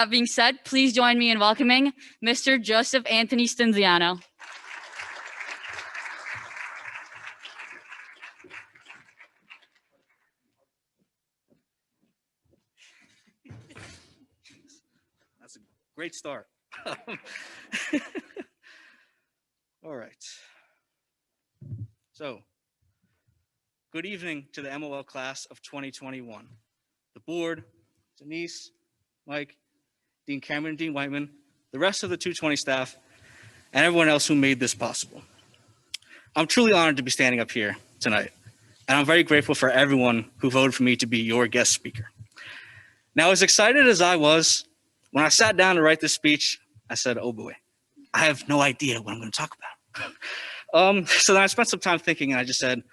That being said, please join me in welcoming Mr. Joseph Anthony Stinziano. That's a great start. All right. So, good evening to the MOL class of 2021. The board, Denise, Mike, Dean Cameron, Dean Whiteman, the rest of the 220 staff, and everyone else who made this possible. I'm truly honored to be standing up here tonight, and I'm very grateful for everyone who voted for me to be your guest speaker. Now, as excited as I was, when I sat down to write this speech, I said, oh boy, I have no idea what I'm going to talk about. So then I spent some time thinking, and I just said,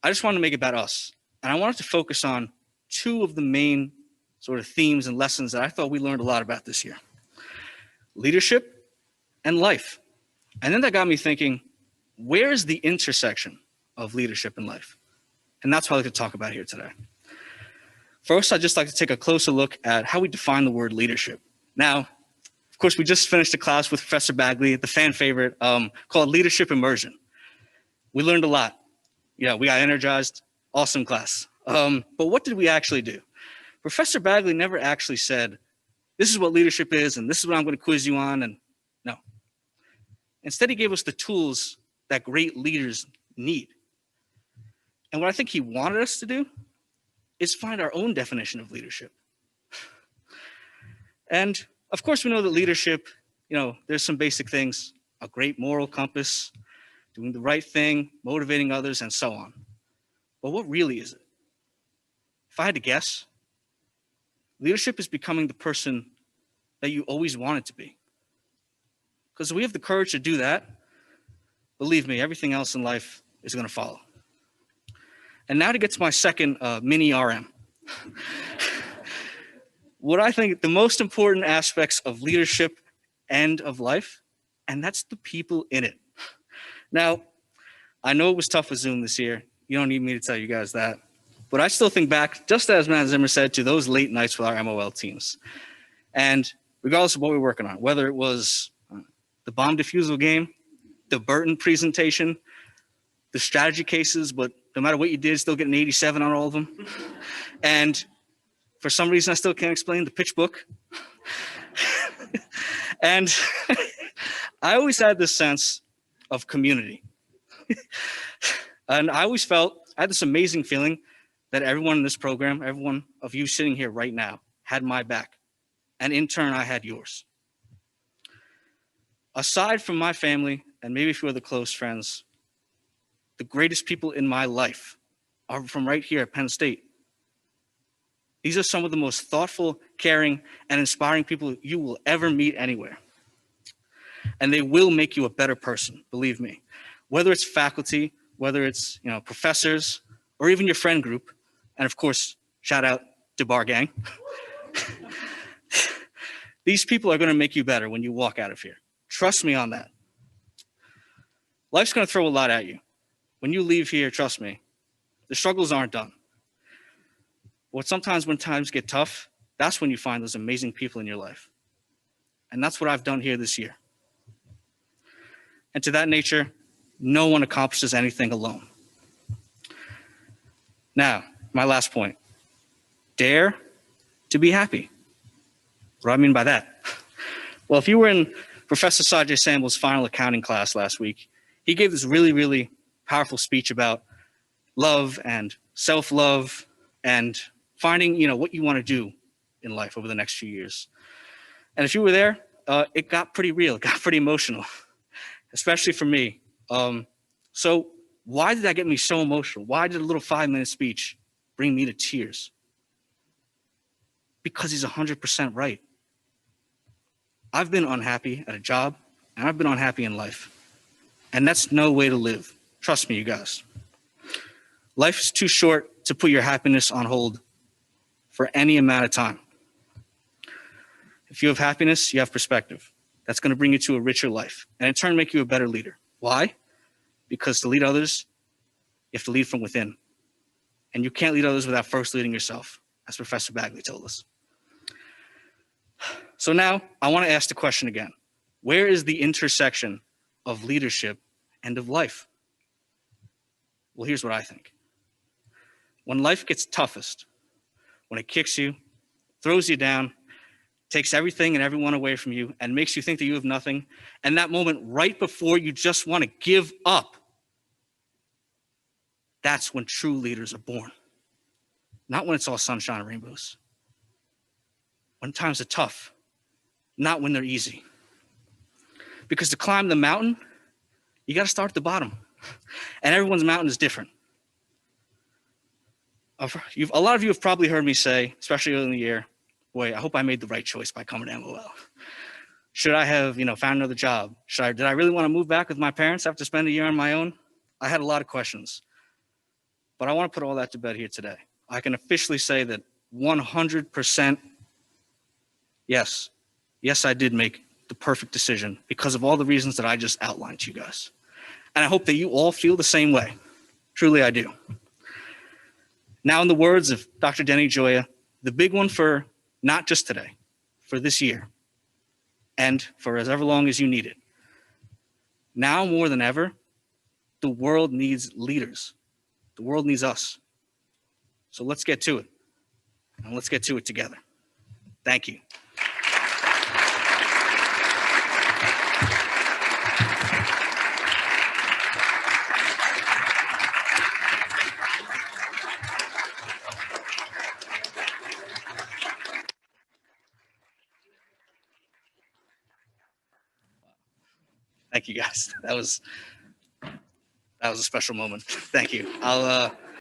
I just wanted to make it about us. And I wanted to focus on two of the main sort of themes and lessons that I thought we learned a lot about this year: leadership and life. And then that got me thinking, where is the intersection of leadership and life? And that's what I'd like to talk about here today. First, I'd just like to take a closer look at how we define the word leadership. Now, of course, we just finished a class with Professor Bagley, the fan favorite, called Leadership Immersion. We learned a lot. Yeah, we got energized. Awesome class. But what did we actually do? Professor Bagley never actually said, this is what leadership is, and this is what I'm going to quiz you on, and no. Instead, he gave us the tools that great leaders need. And what I think he wanted us to do is find our own definition of leadership. And of course, we know that leadership, there's some basic things: a great moral compass, doing the right thing, motivating others, and so on. But what really is it? If I had to guess, leadership is becoming the person that you always wanted to be. Because if we have the courage to do that, believe me, everything else in life is going to follow. And now to get to my second mini RM. What I think the most important aspects of leadership and of life, and that's the people in it. Now, I know it was tough with Zoom this year. You don't need me to tell you guys that. But I still think back, just as Matt Zimmer said, to those late nights with our MOL teams. And regardless of what we're working on, whether it was the bomb defusal game, the Burton presentation, the strategy cases, but no matter what you did, still get an 87 on all of them. And for some reason, I still can't explain the pitch book. And I always had this sense of community. And I always felt, I had this amazing feeling that everyone in this program, everyone of you sitting here right now, had my back. And in turn, I had yours. Aside from my family and maybe a few other close friends, the greatest people in my life are from right here at Penn State. These are some of the most thoughtful, caring, and inspiring people you will ever meet anywhere. And they will make you a better person, believe me. Whether it's faculty, whether it's professors, or even your friend group, and of course, shout out to Bar Gang. These people are going to make you better when you walk out of here. Trust me on that. Life's going to throw a lot at you. When you leave here, trust me, the struggles aren't done. But sometimes when times get tough, that's when you find those amazing people in your life. And that's what I've done here this year. And to that nature, no one accomplishes anything alone. Now, my last point. Dare to be happy. What do I mean by that? Well, if you were in Professor Sajay Sambel's final accounting class last week, he gave this really, really powerful speech about love and self-love and finding, what you want to do in life over the next few years. And if you were there, it got pretty real, it got pretty emotional, especially for me. So why did that get me so emotional? Why did a little 5-minute speech bring me to tears? Because he's 100% right. I've been unhappy at a job, and I've been unhappy in life. And that's no way to live. Trust me, you guys. Life is too short to put your happiness on hold for any amount of time. If you have happiness, you have perspective. That's going to bring you to a richer life, and in turn make you a better leader. Why? Because to lead others, you have to lead from within. And you can't lead others without first leading yourself, as Professor Bagley told us. So now I want to ask the question again. Where is the intersection of leadership and of life? Well, here's what I think. When life gets toughest, when it kicks you, throws you down, takes everything and everyone away from you, and makes you think that you have nothing, and that moment right before you just want to give up, that's when true leaders are born. Not when it's all sunshine and rainbows. When times are tough, not when they're easy. Because to climb the mountain, you got to start at the bottom. And everyone's mountain is different. A lot of you have probably heard me say, especially early in the year, boy, I hope I made the right choice by coming to MOL. Should I have, found another job? Did I really want to move back with my parents after spending a year on my own? I had a lot of questions. But I want to put all that to bed here today. I can officially say that 100% yes, I did make the perfect decision because of all the reasons that I just outlined to you guys. And I hope that you all feel the same way. Truly, I do. Now, in the words of Dr. Denny Joya, the big one for not just today, for this year, and for as ever long as you need it. Now more than ever, the world needs leaders. The world needs us. So let's get to it. And let's get to it together. Thank you. Thank you, guys. That was a special moment. Thank you. I'll